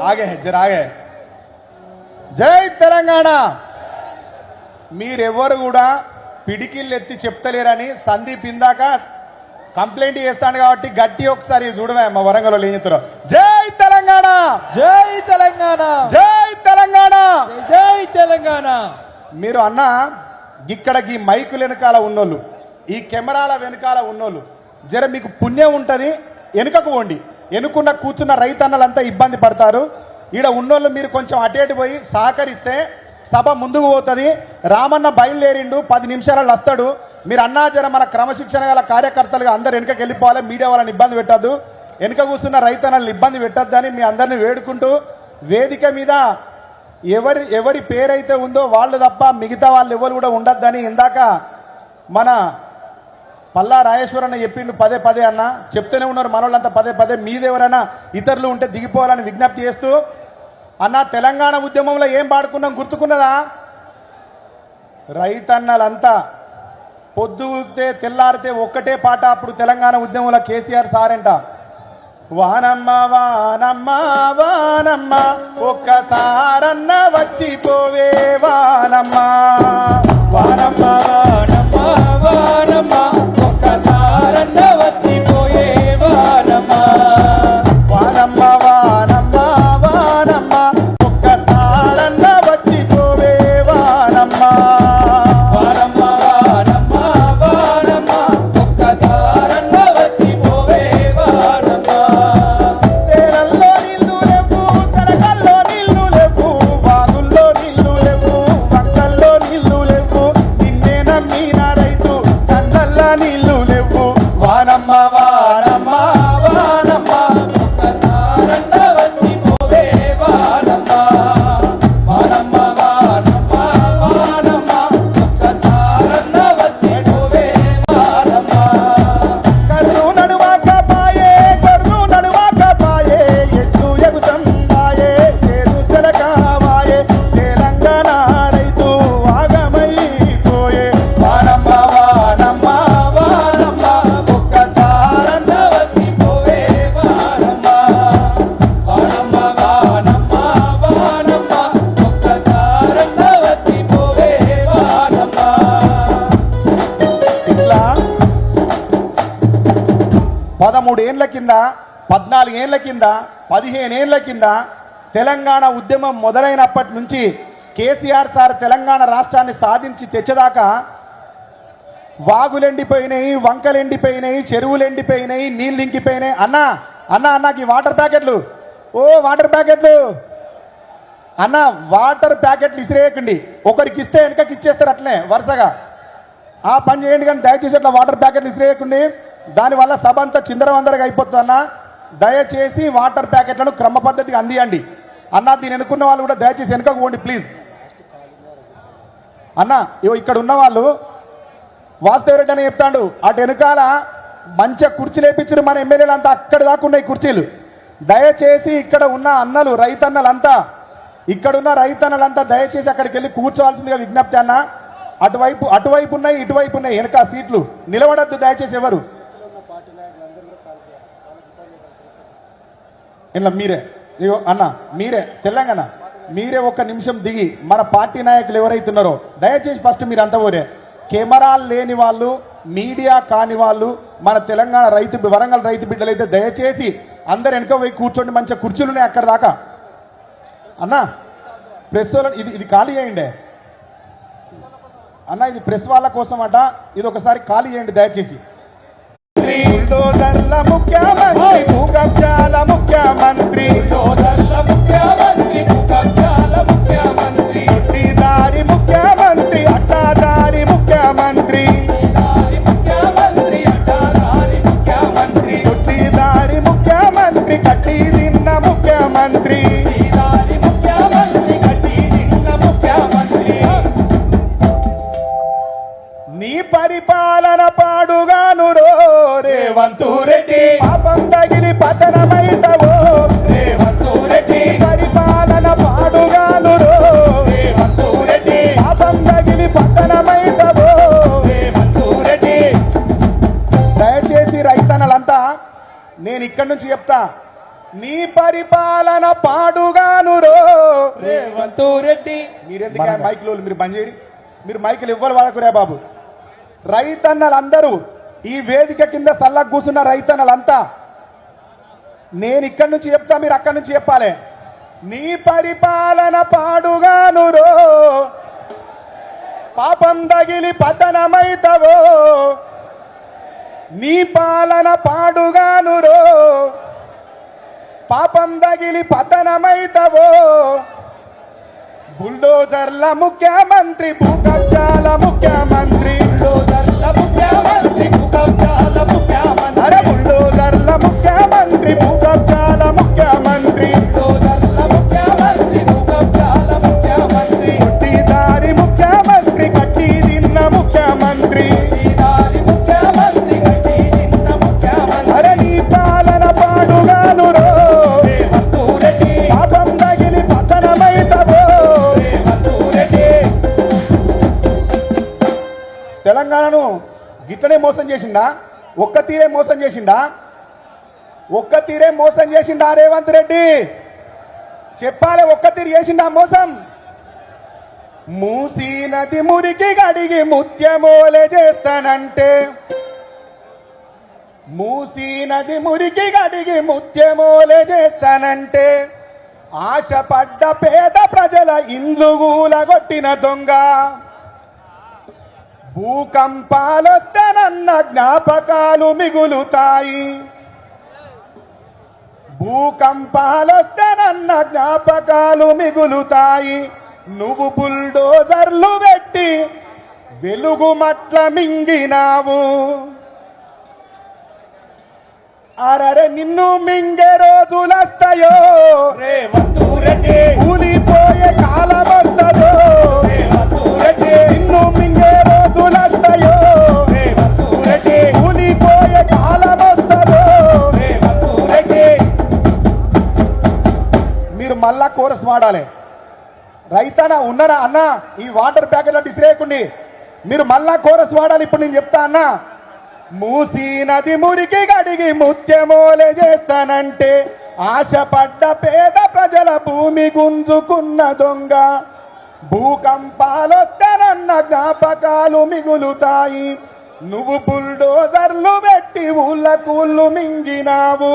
ఆగే జర ఆగే. జై తెలంగాణ. మీరెవ్వరు కూడా పిడికిళ్ళు ఎత్తి చెప్తలేరని సందీప్ ఇందాక కంప్లైంట్ చేస్తాను కాబట్టి గట్టి ఒకసారి చూడవే మా వరంగల్లో ఏం చెప్తారు. జై తెలంగాణ, జై తెలంగాణ, జై తెలంగాణ, జై తెలంగాణ. మీరు అన్న ఇక్కడ ఈ మైకుల వెనకాల ఉన్నోళ్ళు, ఈ కెమెరాల వెనకాల ఉన్నోళ్ళు జర మీకు పుణ్యం ఉంటుంది, వెనుకకు పోండి. వెనుకున్న కూర్చున్న రైతన్నలంతా ఇబ్బంది పడతారు. ఈడ ఉన్నోళ్ళు మీరు కొంచెం అటేటు పోయి సహకరిస్తే సభ ముందుకు పోతుంది. రామన్న బయలుదేరిండు, 10 నిమిషాలలో వస్తాడు. మీరు అన్నా జర మన క్రమశిక్షణ గల కార్యకర్తలుగా అందరు వెనుకకి వెళ్ళిపోవాలి. మీడియా వాళ్ళని ఇబ్బంది పెట్టద్దు, వెనుక కూర్చున్న రైతన్నలను ఇబ్బంది పెట్టద్దని మీ అందరిని వేడుకుంటూ, వేదిక మీద ఎవరి పేరైతే ఉందో వాళ్ళు తప్ప మిగతా వాళ్ళు ఎవరు కూడా ఉండొద్దని ఇందాక మన పల్లా రాజేశ్వరన్న చెప్పిండు. పదే అన్న చెప్తూనే ఉన్నారు మనోళ్ళంతా పదే. మీదెవరైనా ఇతరులు ఉంటే దిగిపోవాలని విజ్ఞప్తి చేస్తూ, అన్న తెలంగాణ ఉద్యమంలో ఏం పాడుకున్నాం గుర్తుకున్నదా? రైతన్నలంతా పొద్దుతే తెల్లారితే ఒక్కటే పాట. అప్పుడు తెలంగాణ ఉద్యమంలో కేసీఆర్ సారంట, వానమ్మ వానమ్మ వానమ్మ ఒక్కసారన్న వచ్చిపోవే వానమ్మ, వానమ్మ వానమ్మ వానమ్మ ఒక్కసారన్న వచ్చిపోయే వానమ్మ, వానమ్మ వానమ్మ వానమ్మ ఒక్కసారన్న వచ్చిపోవే వానమ్మ, వానమ్మ వానమ్మ వానమ్మ ఒక్కసారన్న వచ్చిపోవే వానమ్మ. సేలల్లో నీళ్లు లేవు, సరకల్లో నీళ్లు లేవు, వాగుల్లో నీళ్లు లేవు, వంకల్లో నీళ్లు లేవు, నిన్నే నమ్మిన రైతు కళ్ళల్లో నీళ్లు లేవు. వానమ్మ వానమ్మ వానమ్మ ఒక్కసారన్న వచ్చిపోవే వానమ్మ, వానమ్మ వానమ్మ వానమ్మ ఒక్కసారన్న వచ్చిపోవే వానమ్మ. కర్రు నడువాకపాయే, కర్రు నడువాకపాయే, ఎత్తు ఎగుసందాయే, చేరు సెలకావాయే, తెలంగాణ రైతు ఆగమైపోయే. వానమ్మ వానమ్మ వానమ్మ ఒక్కసారన్న వచ్చిపోవే వానమ్మ, వానమ్మ వానమ్మ వానమ్మ ఒక్కసారన్న వచ్చిపోవే వానమ్మ. ఇట్లా 13 ఏళ్ల కింద, 14 ఏళ్ల కింద, 15 ఏళ్ల కింద తెలంగాణ ఉద్యమం మొదలైనప్పటి నుంచి కేసీఆర్ సార్ తెలంగాణ రాష్ట్రాన్ని సాధించి తెచ్చేదాకా వాగులెండిపోయినాయి, వంకలెండిపోయినాయి, చెరువులు ఎండిపోయినాయి, నీళ్ళు ఇంకిపోయినాయి. అన్నకి వాటర్ ప్యాకెట్లు, వాటర్ ప్యాకెట్లు అన్న, వాటర్ ప్యాకెట్లు ఇసిరేయకండి. ఒకరికి ఇస్తే వెనకకి ఇచ్చేస్తారు అట్లనే వరుసగా. ఆ పని చేయండి, కానీ దయచేసి అట్లా వాటర్ ప్యాకెట్లు ఇసిరేయకండి. దానివల్ల సభ అంతా చిందరవందరగా అయిపోతుంది. అన్న దయచేసి వాటర్ ప్యాకెట్లను క్రమ పద్ధతిగా అందియండి. అన్న దీని ఎన్నుకున్న వాళ్ళు కూడా దయచేసి వెనుకకు పోండి ప్లీజ్. అన్న ఇక్కడ ఉన్న వాళ్ళు వాస్తవరెడ్డి అని చెప్తాడు, అటు వెనుకాల మంచిగా కుర్చీలు వేయించారు మన ఎమ్మెల్యేలు అంతా, అక్కడ దాకా ఉన్నాయి కుర్చీలు. దయచేసి ఇక్కడ ఉన్న అన్నలు రైతన్నలంతా, ఇక్కడున్న రైతన్నలంతా దయచేసి అక్కడికి వెళ్ళి కూర్చోవాల్సిందిగా విజ్ఞప్తి. అన్న అటువైపు ఉన్నాయి, ఇటువైపు ఉన్నాయి వెనక సీట్లు, నిలబడద్దు దయచేసి ఎవరు. ఇలా మీరే అన్న, మీరే తెలంగాణ, మీరే ఒక్క నిమిషం దిగి మన పార్టీ నాయకులు ఎవరైతున్నారో దయచేసి ఫస్ట్ మీరు అంతా ఊరే. కెమెరాలు లేని వాళ్ళు, మీడియా కాని వాళ్ళు, మన తెలంగాణ వరంగల్ రైతు బిడ్డలు అయితే దయచేసి అందరు వెనక పోయి కూర్చోండి. మంచిగా కుర్చీలు ఉన్నాయి అక్కడ దాకా. అన్న ప్రెస్ వాళ్ళని ఇది ఖాళీ చేయండి అన్న, ఇది ప్రెస్ వాళ్ళ కోసం అట, ఇది ఒకసారి ఖాళీ చేయండి దయచేసి. బుల్డోజర్ల ముఖ్యమంత్రి, భూకబ్జాల ముఖ్యమంత్రి, బుల్డోజర్ల ముఖ్యమంత్రి, భూకబ్జాల ముఖ్యమంత్రి, దారి ముఖ్యమంత్రి, అట్టాదారి ముఖ్యమంత్రి, దారి ముఖ్యమంత్రి, అడ్డదారి ముఖ్యమంత్రి, దారి ముఖ్యమంత్రి, కట్టి తిన్న ముఖ్యమంత్రి, దారి ముఖ్యమంత్రి, కట్టి నిన్న ముఖ్యమంత్రి. నీ పరిపాలన పాడుగాను రో రేవంతు రెడ్డి, పాపం తగిలి పతనమైతవో రేవంతు రెడ్డి, పరిపాలన పాడుగాను రో రేవంతు రెడ్డి, పాపం తగిలి పతనమైతవో రేవంతు రెడ్డి. దయచేసి రైతన్నలంతా నేను ఇక్కడి నుంచి చెప్తా, నీ పరిపాలన పాడుగానురో. రేవంత్ రెడ్డి. మీరెందుకు మైకులు మీరు బంద్ చేయరు, మీరు మైకులు ఇవ్వాలి వాడకురే బాబు. రైతన్నలందరూ ఈ వేదిక కింద సల్లకు కూర్చున్న రైతన్నలంతా నేను ఇక్కడి నుంచి చెప్తా, మీరు అక్కడి నుంచి చెప్పాలి. నీ పరిపాలన పాడుగానురో, పాపం తగిలి పతనమైతవో. నీ పాలన పాడుగానురో, పాపం తగిలి పతనమైతవో. బుల్డోజర్ల ముఖ్యమంత్రి, భూకబ్జాల ముఖ్యమంత్రి. బుల్డోజర్ల ముఖ్యమంత్రి, భూకబ్జాల ముఖ్యమంత్రి. అరే బుల్డోజర్ల ముఖ్యమంత్రి, భూకబ్జాల ముఖ్యమంత్రి. బుల్డోజర్ల ముఖ్యమంత్రి, భూకబ్జాల ముఖ్యమంత్రి. కొట్టిదారి ముఖ్యమంత్రి, కట్టి తిన్న ముఖ్యమంత్రి. ఈదారి ముఖ్యమంత్రి, గట్టి నిన్న ముఖ్యమంత్రి. అరే నీ పాలన పాడుగానురో, రేవంత్ రెడ్డి. పాపం తగిలి పతనమైతవో. రేవంత్ రెడ్డి. తెలంగాణను గిట్లనే మోసం చేసిండా? ఒక్క తీరే మోసం చేసిండా? ఒక్క తీరే మోసం చేసిండా రేవంత్ రెడ్డి? చెప్పాలి, ఒక్క తీరు చేసిండా మోసం? మూసీ నది మురికి గడిగి ముత్యమోలే చేస్తానంటే, మూసీ నది మురికి గడిగి ముత్యమోలే చేస్తానంటే, ఆశపడ్డ పేద ప్రజల ఇండ్లు గూలగొట్టిన దొంగ. భూకంపాలొస్తానన్న జ్ఞాపకాలు మిగులుతాయి, భూకంపాలొస్తానన్న జ్ఞాపకాలు మిగులుతాయి. నువ్వు బుల్డోజర్లు పెట్టి వెలుగు మట్ల మింగినావు. అరరే నిన్ను మింగే రోజులస్తాయో, రేవంత్ రెడ్డి. కూలిపోయే కాలం వస్తదో. రేవంత్ రెడ్డి. నిన్ను మింగే రోజులస్తాయో, రేవంత్ రెడ్డి. కూలిపోయే కాలం వస్తదో. రేవంత్ రెడ్డి. మీరు మళ్ళా కోరస్ వాడాలి. రైతన్న ఉన్నారా అన్న? ఈ వాటర్ ప్యాకెట్లో డిస్రేయకండి, మీరు మళ్ళా కోరస్ వాడాలి. ఇప్పుడు నేను చెప్తా అన్న. మూసీ నది మురికి గడిగి ముత్యమోలే చేస్తానంటే, ఆశపడ్డ పేద ప్రజల భూమి గుంజుకున్న దొంగ. భూకంపాలొస్తానన్న జ్ఞాపకాలు మిగులుతాయి. నువ్వు బుల్డోజర్లు పెట్టి ఊళ్ళ కూళ్ళు మింగినావు.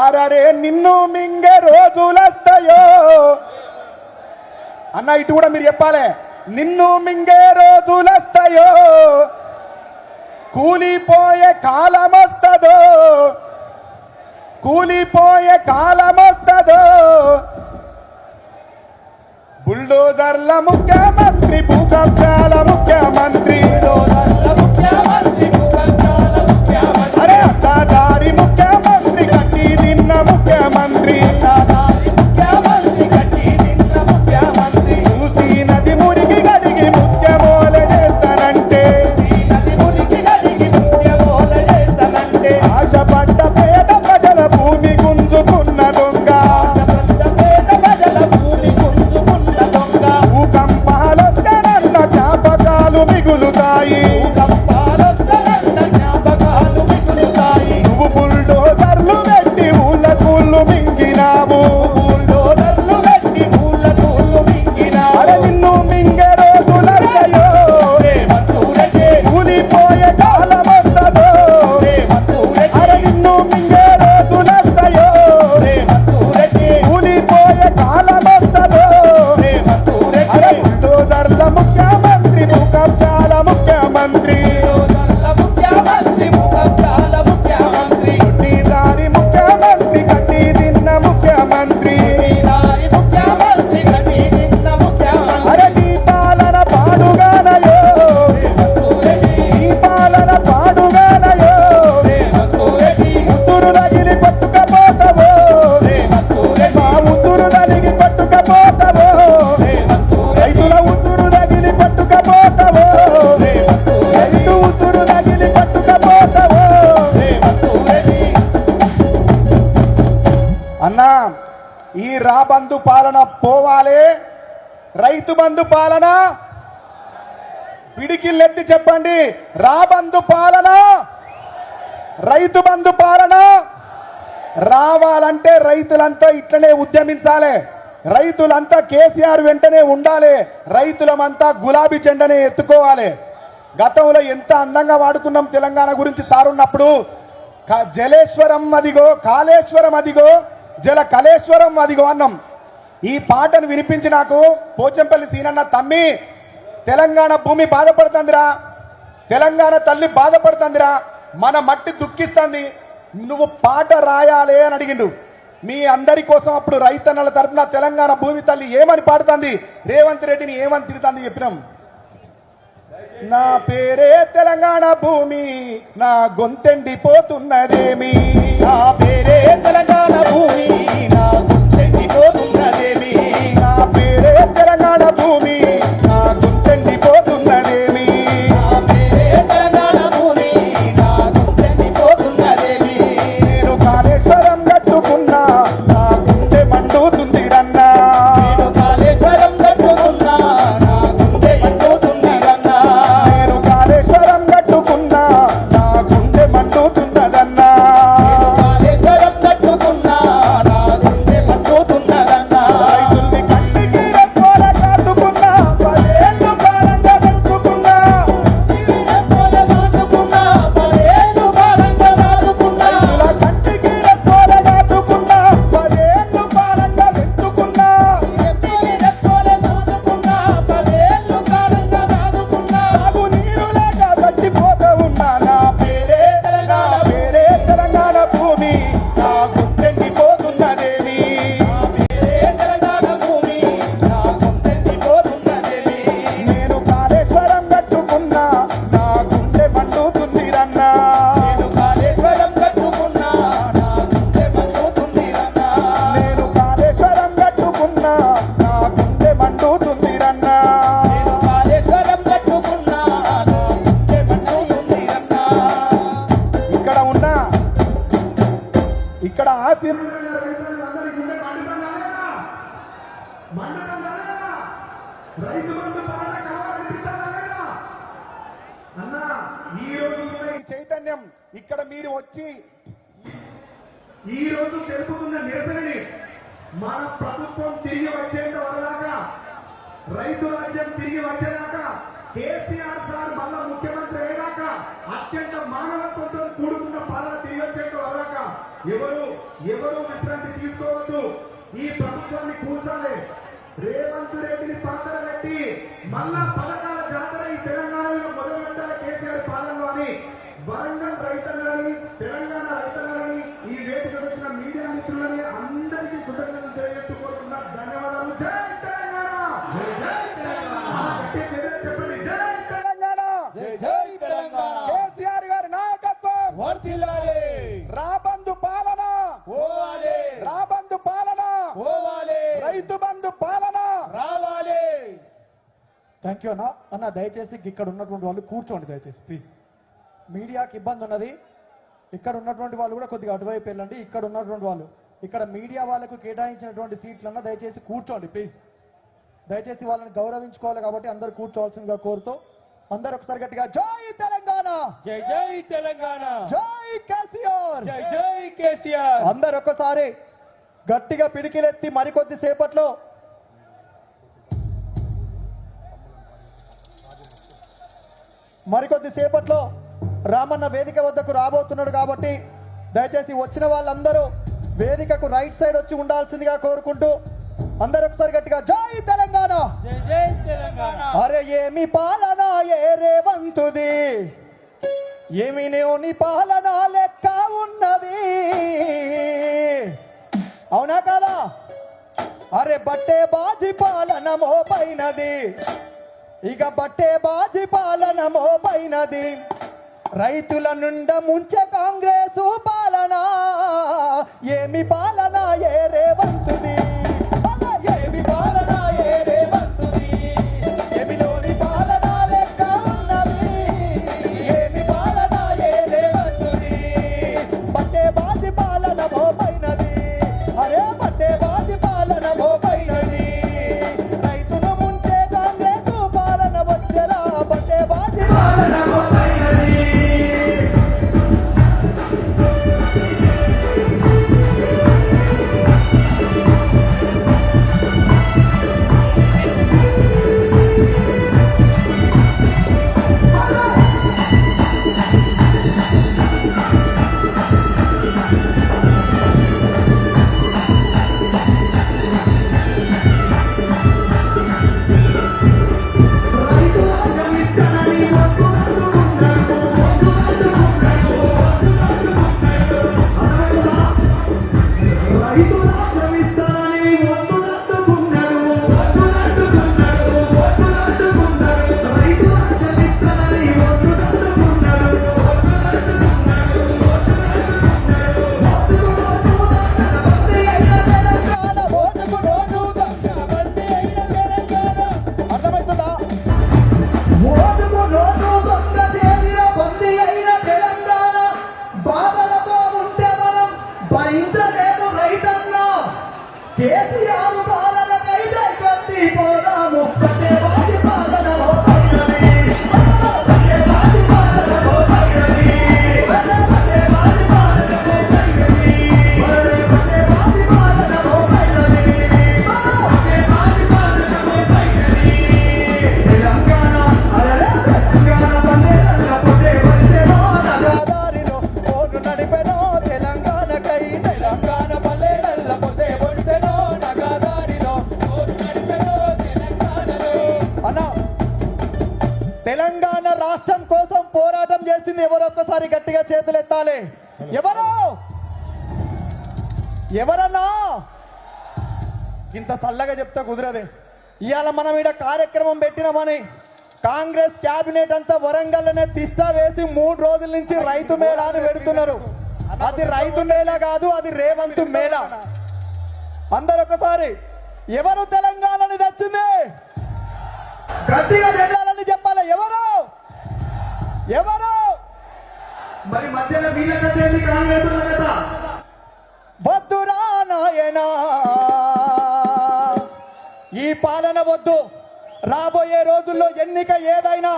అరరే నిన్ను మింగే రోజులస్తాయో అన్న, ఇటు కూడా మీరు చెప్పాలి. నిన్ను మింగే రోజులస్తాయో, కూలిపోయే కాలమొస్తదో, కూలిపోయే కాలమొస్తదో. బుల్డోజర్ల ముఖ్యమంత్రి, భూకబ్జాల ముఖ్యమంత్రి. బుల్డోజర్ల ముఖ్యమంత్రి, భూకబ్జాల ముఖ్యమంత్రి. అరే అడ్డదారి ముఖ్యమంత్రి, కట్టి తిన్న ముఖ్యమంత్రి. ఈదారి ముఖ్యమంత్రి, గట్టి నిన్న ముఖ్యమంత్రి. మూసీ నది మురికి గడిగి ముత్యమోలే చేస్తానంటే, ఈ నది మురికి గడిగి ముత్యమోల చేస్తానంటే, ఆశపడ్డ పేద ప్రజల భూమి గుంజుకున్న దొంగ. ఆశపడ్డ పేద ప్రజల భూమి గుంజుకున్న దొంగ. భూకంపాలొస్తానన్న జ్ఞాపకాలు మిగులుతాయి. భూకంపాలొస్తానన్న జ్ఞాపకాలు మిగులుతాయి. నువ్వు బుల్డోజర్లు పెట్టి ఊళ్ళ కూళ్ళు మింగినావు. బుల్డోజర్లు పెట్టి ఊళ్ళ కూళ్ళు మింగినావు. అరే నిన్ను మింగే రోజులయ్యో, రేవంత్ రెడ్డి. కూలిపోయే కాలమొస్తదో. రేవంత్ రెడ్డి. అరే నిన్ను మింగే రోజులయ్యో, రేవంత్ రెడ్డి. కూలిపోయే కాలమొస్తదో. రేవంత్ అరే రెడ్డి. బుల్డోజర్ల ముఖ్యమంత్రి, భూకబ్జాల ముఖ్యమంత్రి. బుల్డోజర్ల ముఖ్యమంత్రి, భూకబ్జాల ముఖ్యమంత్రి. కొట్టిదారి ముఖ్యమంత్రి, కట్టి తిన్న ముఖ్యమంత్రి. ఈదారి ముఖ్యమంత్రి, గట్టి నిన్న ముఖ్యమంత్రి. అరే నీ పాలన పాడుగానయో, రేవంత్ రెడ్డి. నీ పాలన పాడుగానయో. రేవంత్ రెడ్డి. ఉసురు తగిలి కొట్టుకపోతావో, రేవంత్ మా రెడ్డి. ఉసురు తగిలి కొట్టుకపోతావో. రేవంత్ రెడ్డి. రైతుల ఉసురు తగిలి కొట్టుకపోతావో, రేవంత్ రెడ్డి. రైతు ఉసురు తగిలి కొట్టుకపోతావో. రేవంత్ రెడ్డి. అన్నా ఈ రాబందు పాలన పోవాలే, రైతు బంధు పాలన పిడికిల్లెత్తి చెప్పండి. రాబందు పాలన, రైతు బంధు పాలన రావాలంటే రైతులంతా ఇట్లనే ఉద్యమించాలి, రైతులంతా కేసీఆర్ వెంటనే ఉండాలి, రైతులమంతా గులాబీ జెండనే ఎత్తుకోవాలి. గతంలో ఎంత అందంగా వాడుకున్నాం తెలంగాణ గురించి సార్ ఉన్నప్పుడు. జలేశ్వరం అదిగో, కాళేశ్వరం అదిగో, జల కళేశ్వరం అదిగో అన్నాం. ఈ పాటను వినిపించి నాకు పోచంపల్లి సీనన్న, తమ్మి తెలంగాణ భూమి బాధపడుతుందిరా, తెలంగాణ తల్లి బాధపడుతుందిరా, మన మట్టి దుఃఖిస్తుంది, నువ్వు పాట రాయాలే అని అడిగిండు. మీ అందరి కోసం అప్పుడు రైతన్నల తరఫున తెలంగాణ భూమి తల్లి ఏమని పాడుతుంది, రేవంత్ రెడ్డిని ఏమని తిడుతుంది చెప్పినాం. నా పేరే తెలంగాణ భూమి, నా గొంతెండిపోతున్నదేమి, నా పేరే తెలంగాణ భూమి, నా గుండెండిపోతున్నదేమి, నా పేరే తెలంగాణ భూమి, నా గొంతెండిపోతున్నదేమి, నా పేరే తెలంగాణ భూమి, నా గుండెండిపోతున్నదేమి. నేను కాళేశ్వరం కట్టుకున్నా, నా గుండె మండుతుంది రన్నా, నేను కాళేశ్వరం కట్టుకున్నా, నా గుండె మండుతుంది రన్నా. నేను కాళేశ్వరం కట్టుకున్నా, నా గుండె మండుతున్నదన్నా, నేను కాళేశ్వరం కట్టుకున్నా, నా గుండె మండుతున్నదన్నా. రైతుల్ని కంటికి రెప్పోల కాదుకున్నా, 10 ఏళ్ళు కాలంగా తెలుసుకున్నా, రెప్పోల చూసుకున్నా, 10 ఏళ్ళు కాలంగా రాసుకున్నా. రైతుల కంటికి రెప్పోల కాదుకున్నా, 10 ఏళ్ళు కాలంగా వెతుకున్నా, రెప్పోల చూసుకున్నా, 10 ఏళ్ళు కాలంగా రాసుకున్నా. నాకు నీరు లేక చచ్చిపోతూ ఉన్నా. నా పేరే తెలంగాణ, పేరే తెలంగాణ భూమి, నా గుండెండిపోతున్నదేమి, నా పేరే తెలంగాణ భూమి, నా గుండెండిపోతున్నదేమి. నేను కాళేశ్వరం కట్టుకున్నా, నా గుండె మండుతుంది రన్నా, నేను కాళేశ్వరం కట్టుకున్నా, నా గుండె మండుతుంది రన్నా. నేను కాళేశ్వరం కట్టుకున్నా, నా గుండె మండుతుంది రన్నా. నేను కాళేశ్వరం కట్టుకున్నా, నా గుండె మండుతుంది రన్నా. ఇక్కడ ఉన్న ఇక్కడ ఆశీర్ రైతు బంధు పాలన కావాలనిపిస్తారా లేదా అన్నా? ఈ రోజు ఉన్న ఈ చైతన్యం ఇక్కడ మీరు వచ్చి ఈ రోజు తెలుపుతున్న నిరసనని మన ప్రభుత్వం తిరిగి వచ్చేంత వరదాకా, రైతు రాజ్యం తిరిగి వచ్చేదాకా, కేసీఆర్ సార్ మళ్ళా ముఖ్యమంత్రి అయ్యేదాకా, అత్యంత మానవత్వంతో కూడుకున్న పాలన తిరిగి వచ్చేంత వరదాకా ఎవరు విశ్రాంతి తీసుకోవద్దు. ఈ ప్రభుత్వాన్ని కూర్చాలి. రేవంత్ రెడ్డిని పాత్ర పెట్టి మళ్ళా పథకాల జాతర ఈ తెలంగాణలో మొదలు పెట్టాలి కేసీఆర్ పాలనలో అని వరంగల్ రైతన్నలని, తెలంగాణ రైతన్నలని, ఈ వేదిక వచ్చిన మీడియా మిత్రులని అందరికీ కృతజ్ఞతలు తెలియజేస్తూ కోరుతున్నా. ధన్యవాదాలు. జై తెలంగాణ, జై తెలంగాణ, గట్టి చేతులు చెప్పండి. జై తెలంగాణ, జై తెలంగాణ. కేసీఆర్ గారి నాయకత్వం వర్ధిల్లాలి, రాబందు పాలన, పోవాలి, రాబందు పాలన, పోవాలి, రైతు బంధు పాలన రావాలి. థ్యాంక్ యూ అన్న. అన్న దయచేసి ఇక్కడ ఉన్నటువంటి వాళ్ళు కూర్చోండి దయచేసి ప్లీజ్. మీడియాకి ఇబ్బంది ఉన్నది. ఇక్కడ ఉన్నటువంటి వాళ్ళు కూడా కొద్దిగా అటువైపు వెళ్ళండి. ఇక్కడ ఉన్నటువంటి వాళ్ళు, ఇక్కడ మీడియా వాళ్ళకు కేటాయించినటువంటి సీట్లన్నా దయచేసి కూర్చోండి ప్లీజ్. దయచేసి వాళ్ళని గౌరవించుకోవాలి కాబట్టి అందరూ కూర్చోవాల్సిందిగా కోరుతూ, అందరూ ఒకసారి గట్టిగా జై తెలంగాణ, జై జై తెలంగాణ, జై కేసీఆర్, జై జై కేసీఆర్. అందరు ఒక్కసారి గట్టిగా పిడికిలెత్తి మరికొద్ది సేపట్లో రామన్న వేదిక వద్దకు రాబోతున్నాడు కాబట్టి దయచేసి వచ్చిన వాళ్ళందరూ వేదికకు రైట్ సైడ్ వచ్చి ఉండాల్సిందిగా కోరుకుంటూ, అందరూ ఒకసారి గట్టిగా జై తెలంగాణ, జై జై తెలంగాణ. అరే ఏమి పాలన ఏ రేవంతుది, ఏమి నీ పాలన లెక్క ఉన్నది, అవునా కదా? అరే బట్టే బాజీ పాలన మోపైనది, ఇక బట్టే బాజీ పాలన మోపైనది, రైతుల నుండ ముంచె కాంగ్రెస్ పాలన, ఏమి పాలన ఏ రేవంతుది, అలా ఏమి పాలన ఏ రేవంతుది, ఏమిలోని పాలన లెక్క ఉన్నది, ఏమి పాలన ఏ రేవంతుది, బట్టే బాజీ పాలన మోపైనది, అరే బట్టే బాజీ పాలన మోపైనది, రైతును ముంచే కాంగ్రెస్ పాలన వచ్చేలా, బట్టే బాజీ పాలన మోపైనది. కేసీఆర్ పాలనకై జై కొట్టి పోదాము కట్టేవాడి పాలన మోపైనది కట్టేవాడి పాలన మోపైనది కట్టేవాడి పాలన మోపైనది కట్టేవాడి పాలన మోపైనది కట్టేవాడి పాలన మోపైనది తెలంగాణ అలల తెలంగాణ పల్లెల పొట్టే వరిసెలో నగదారిలో ఓటు నడిపెనో తెలంగాణకై తెలంగాణ పల్లెల పొట్టే వరిసెలో నగదారిలో ఓటు నడిపెనో తెలంగాణలో అన్న తెలంగాణ రాష్ట్రం కోసం పోరాటం చేసింది ఎవరు ఒక్కసారి గట్టిగా చేతులు ఎత్తాలి ఎవరు ఎవరన్నా ఇంత చల్లగా చెప్తే కుదరదే ఇవాళ మనం ఈడ కార్యక్రమం పెట్టినామని కాంగ్రెస్ క్యాబినెట్ అంతా వరంగల్లోనే తిష్టా వేసి 3 రోజుల నుంచి రైతు మేళా అని పెడుతున్నారు అది రైతు మేళా కాదు అది రేవంత్ మేళా అందరు ఒకసారి ఎవరు తెలంగాణని తెచ్చింది గట్టిగా జెండాలని చెప్పాలి ఎవరు ఎవరు మరి మధ్యలో వీళ్ళకదేంది కాంగ్రెస్ కదా వద్దురా నాయనా ఈ పాలన వద్దు రాబోయే రోజుల్లో ఎన్నిక ఏదైనా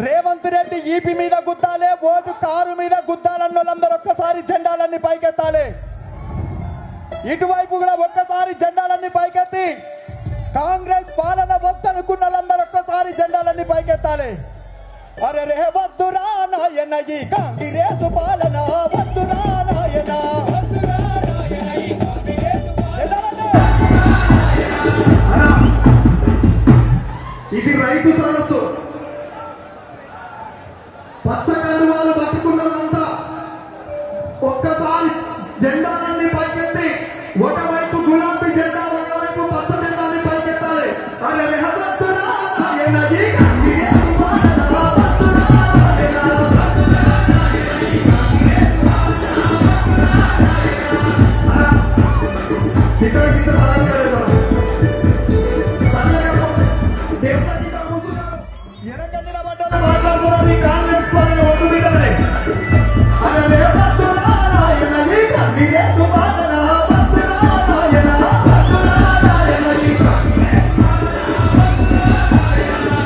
రేవంత్ రెడ్డి ఈపీ మీద గుద్దాలే ఓటు కారు మీద గుద్దాలన్న వాళ్ళందరూ ఒక్కసారి జెండాలన్నీ పైకెత్తాలి ఇటువైపు కూడా ఒక్కసారి జెండాలన్నీ పైకెత్తి కాంగ్రెస్ పాలన వద్దనుకున్న వాళ్ళందరూ ఒక్కసారి జెండాలన్నీ పైకెత్తాలి అరే రే వద్దురా నాయన ఈ కాంగ్రెస్ పాలన వద్దురా నాయన ఇది రైతు సరస్సు పచ్చ కండువాలు పట్టుకున్న వాళ్ళంతా ఒక్కసారి జెండాలన్నీ పైకెత్తి ఒకవైపు గులాబీ జెండా ఒకవైపు పచ్చ జెండాన్ని పైకెత్తాలి అరే వద్దురా నాయన ఈ కాంగ్రెస్ పాలన వద్దురా నాయన ఇక్కడ వెనక నిలబడ్డోళ్ళు మాట్లాడుతున్నారు ఈ కాంగ్రెస్ పాలన ఒట్టు బిడ్డలే అరే వద్దురా నాయన ఈ కాంగ్రెస్ పాలన వద్దురా నాయన వద్దురా నాయన ఈ కాంగ్రెస్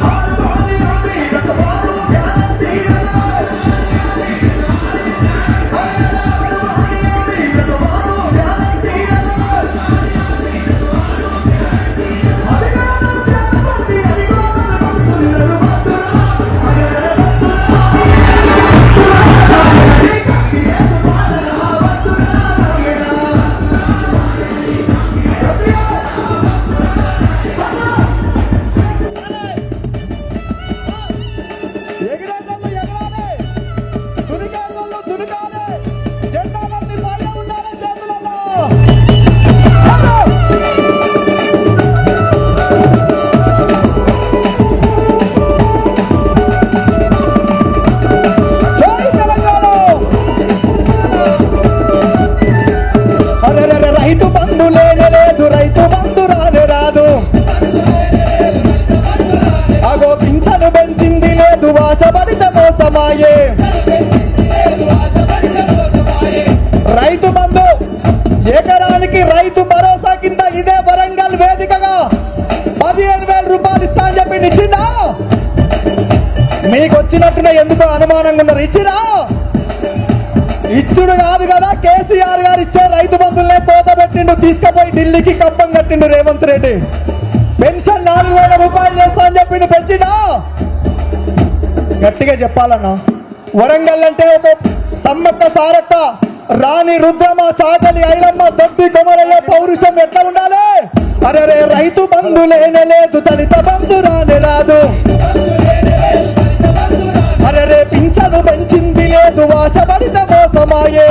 ఆడుకోని అమీలకు వారు గ్యారంటీలను ఆడుకోని అమీలకు వారు గ్యారంటీలను అధికారం చేతబట్టి అధికారులు పంపుతున్నారు వద్దురా అరే వద్దురా ఈ కాంగ్రెస్ పాలన వద్దురా నాయన ఎగిరేటోళ్ళు ఎగరాలి దునికేటోళ్ళు దునకాలి జెండాలన్నీ పైన ఉండాలి చేతులలో జై తెలంగాణ అరే రైతు బంధు లేనే లేదు రైతు బంధు రానే రాదు అగో పింఛను పెంచింది లేదు ఆశపడిత మోసమాయే రైతు బంధు ఎకరానికి రైతు భరోసా కింద ఇదే వరంగల్ వేదికగా 15,000 రూపాయలు ఇస్తా అని చెప్పి ఇచ్చిందా మీకు వచ్చినట్టునే ఎందుకో అనుమానంగా ఉన్నారు ఇచ్చిరా ఇచ్చుడు కాదు కదా కేసీఆర్ గారు ఇచ్చే రైతు బంధువులనే కోత పెట్టిండు తీసుకుపోయి ఢిల్లీకి కప్పం కట్టిండు రేవంత్ రెడ్డి పెన్షన్ 4,000 రూపాయలు చేస్తా అని చెప్పిండు పెంచినా గట్టిగా చెప్పాలన్నా వరంగల్ అంటే ఒక సమ్మక్క సారక్క రాణి రుద్రమ చాకలి ఐలమ్మ దొడ్డి కొమరయ్య పౌరుషం ఎట్లా ఉండాలి అరే రైతు బంధు లేనే లేదు దళిత బంధు రానే రాదు అరే పింఛను పెంచింది లేదు ఆశపడిత మోసమాయే